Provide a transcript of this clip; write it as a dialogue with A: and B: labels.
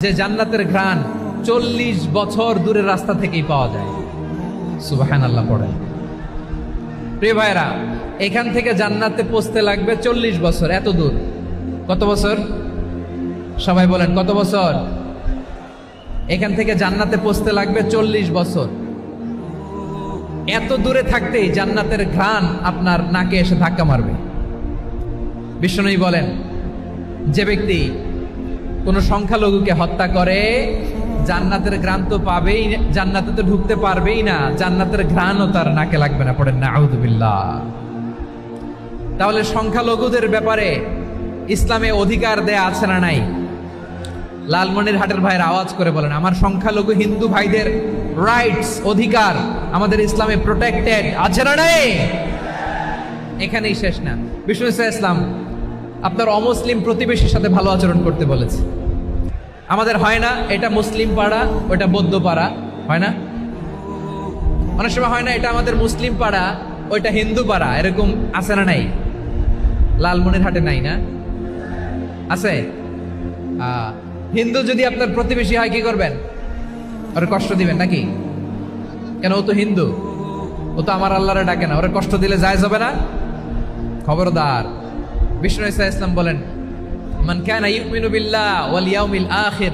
A: যে জান্নাতের ঘ্রাণ 40 বছর দূরের রাস্তা থেকেই পাওয়া যায়। সুবহানাল্লাহ পড়েন। প্রিয় ভাইরা, এখান থেকে জান্নাতে পৌঁছতে লাগবে 40 বছর। এত দূর, কত বছর? সবাই বলেন কত বছর? এখান থেকে জান্নাতে পৌঁছতে লাগবে 40 বছর। এত দূরে থাকতেই জান্নাতের ঘ্রাণ আপনার নাকে এসে ধাক্কা মারবে। বিষ্ণুই বলেন, যে ব্যক্তি কোন সংখ্যালঘুকে হত্যা করে জান্নাতের ঘ্রাণ তো পাবেই, জান্নাতে তো ঢুকতে পারবেই না, জান্নাতের ঘ্রাণও তার নাকে লাগবে না। পড়েন না আউযুবিল্লাহ। তাহলে সংখ্যালঘুদের ব্যাপারে ইসলামে অধিকার দেয়া আছে না নাই? লালমনিরহাটের ভাইয়ের আওয়াজ করে বলেন, আমার সংখ্যালঘু হিন্দু ভাইদের রাইটস, অধিকার আমাদের ইসলামে প্রোটেক্টেড আছে না নাই? এখানেই শেষ না। বিষ্ণু ইসলাম আপনার অমুসলিম প্রতিবেশীর সাথে ভালো আচরণ করতে বলেছে। আমাদের হয় না এটা মুসলিম পাড়া, ওটা বৌদ্ধ পাড়া, হয় না? অনেক সময় হয় না এটা আমাদের মুসলিম পাড়া, ওইটা হিন্দু পাড়া, এরকম আছে না নাই? লালমনিরহাটে নাই না? আছে? হিন্দু যদি আপনার প্রতিবেশী হয় কি করবেন? ওরে কষ্ট দিবেন নাকি? কেন? ও তো হিন্দু, ও তো আমার আল্লাহরে ডাকে না, ওরে কষ্ট দিলে জায়েজ হবে না? খবরদার। বিষ্ণু ইসা ইসলাম বলেন, মান কানা ইউমিনু বিল্লাহ ওয়াল ইয়াউমিল আখির